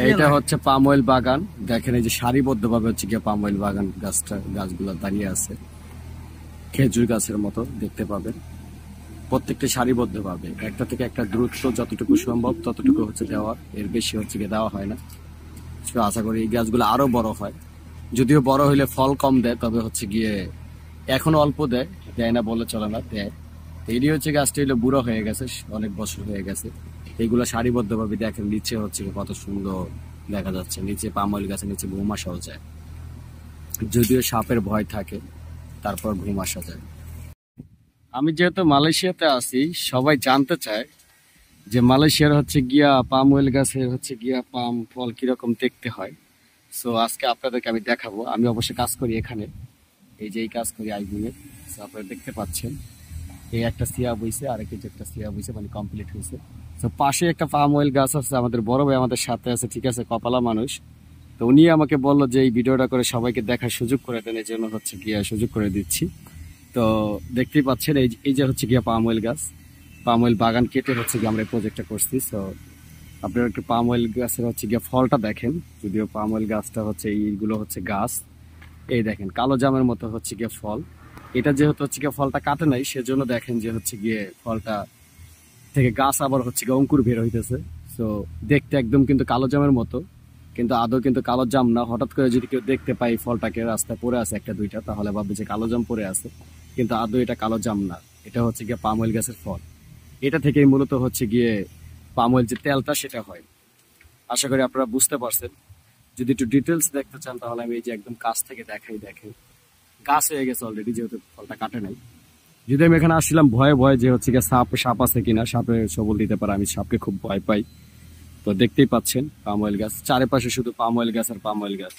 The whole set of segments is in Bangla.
এইটা হচ্ছে পাম অয়েল বাগান। দেখেন এই যে সারিবদ্ধ ভাবে হচ্ছে গিয়ে পাম অয়েল বাগান গাছগুলো দাঁড়িয়ে আছে, খেজুর গাছের মতো দেখতে পাবেন। প্রত্যেকটা সারিবদ্ধ ভাবে একটা থেকে একটা দূরত্ব যতটুকু সম্ভব ততটুকু হচ্ছে দেওয়া, এর বেশি হচ্ছে গিয়ে দেওয়া হয় না। তো আশা করি এই গাছগুলো আরো বড় হয়, যদিও বড় হইলে ফল কম দেয়, তবে হচ্ছে গিয়ে এখন অল্প দেয়, দেয় না বলে চলে না, দেয়। এরই হচ্ছে গাছটা হইলে বুড়ো হয়ে গেছে, অনেক বছর হয়ে গেছে। এইগুলো সারিবদ্ধ ভাবে দেখেন, নিচে হচ্ছে গিয়ে কত সুন্দর দেখা যাচ্ছে, নিচে পাম অয়েল গাছের নিচে ঘুম আসাও যায়, যদিও সাপের ভয় থাকে, তারপর ঘুম আসা যায়। আমি যেহেতু মালয়েশিয়াতে আছি, সবাই জানতে চায় যে মালয়েশিয়ার হচ্ছে গিয়া পাম অয়েল গাছের হচ্ছে গিয়া পাম ফল কিরকম দেখতে হয়। সো আজকে আপনাদেরকে আমি দেখাবো। আমি অবশ্যই কাজ করি এখানে, এই যে এই কাজ করি আইবিএ। সো আপনারা দেখতে পাচ্ছেন এই একটা সিয়া বইছে, আর যে একটা সিয়া বইছে, মানে কমপ্লিট হয়েছে। তো পাশে একটা পাম অয়েল গাছ আছে, আমাদের বড় ভাই আমাদের সাথে আছে, ঠিক আছে, কপালা মানুষ। তো উনি আমাকে বললো যে এই ভিডিওটা করে সবাইকে দেখার সুযোগ করে দেন, এই জন্য হচ্ছে গিয়া সুযোগ করে দিচ্ছি। তো দেখতেই পাচ্ছেন এই যে হচ্ছে গিয়া পাম অয়েল গাছ, পাম অয়েল বাগান কেটে হচ্ছে গিয়ে আমরা এই প্রজেক্টটা করছি। তো আপনারা একটু পাম অয়েল গাছের হচ্ছে গিয়ে ফলটা দেখেন, যদিও পাম অয়েল গাছটা হচ্ছে এইগুলো হচ্ছে গাছ, এই দেখেন কালো জামের মতো হচ্ছে গিয়ে ফল। এটা যেহেতু হচ্ছে গিয়ে ফলটা কাটে নাই, সেজন্য দেখেন যে হচ্ছে গিয়ে ফলটা থেকে গাছ আবার হচ্ছে গিয়ে অঙ্কুর বের হইতেছে। তো দেখতে একদম কিন্তু কালো জামের মতো, কিন্তু আদৌ কিন্তু কালো জাম না। হঠাৎ করে যদি কেউ দেখতে পাই ফলটাকে রাস্তায় পড়ে আছে একটা দুইটা, তাহলে ভাববে যে কালো জাম পড়ে আছে, কিন্তু আদৌ এটা কালো জাম না, এটা হচ্ছে গিয়ে পাম অয়েল গাছের ফল। এটা থেকেই মূলত হচ্ছে গিয়ে পাম অয়েল যে তেলটা সেটা হয়। আশা করি আপনারা বুঝতে পারছেন। যদি একটু ডিটেলস দেখতে চান তাহলে আমি এই যে একদম কাছ থেকে দেখাই, দেখেন গাছ হয়ে গেছে অলরেডি, যেহেতু ফলটা কাটে নাই। যদি আমি এখানে আসছিলাম ভয়ে ভয়ে যে হচ্ছে গিয়ে সাপ আছে কিনা, সাপে সবল দিতে পারে, আমি সাপকে খুব ভয় পাই। তো দেখতেই পাচ্ছেন পাম অয়েল গাছ, চারিপাশে শুধু পাম অয়েল গাছ আর পাম অয়েল গাছ।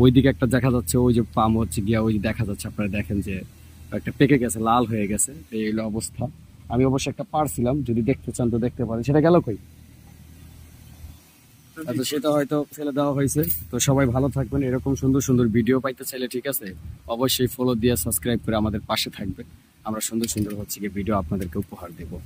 ওইদিকে একটা দেখা যাচ্ছে, ওই যে পাম হচ্ছে গিয়া ওই যে দেখা যাচ্ছে, আপনারা দেখেন যে একটা পেকে গেছে, লাল হয়ে গেছে, এই হলো অবস্থা। আমি অবশ্য একটা পারছিলাম, যদি দেখতে চান তো দেখতে পারেন। সেটা গেল কই? আচ্ছা, সেটা হয়তো ফেলে দেওয়া হয়েছে। তো সবাই ভালো থাকবেন, এরকম সুন্দর সুন্দর ভিডিও পাইতে চাইলে ঠিক আছে অবশ্যই ফলো দিয়ে সাবস্ক্রাইব করে আমাদের পাশে থাকবেন। আমরা সুন্দর সুন্দর হচ্ছে গিয়ে ভিডিও আপনাদেরকে উপহার দেবো।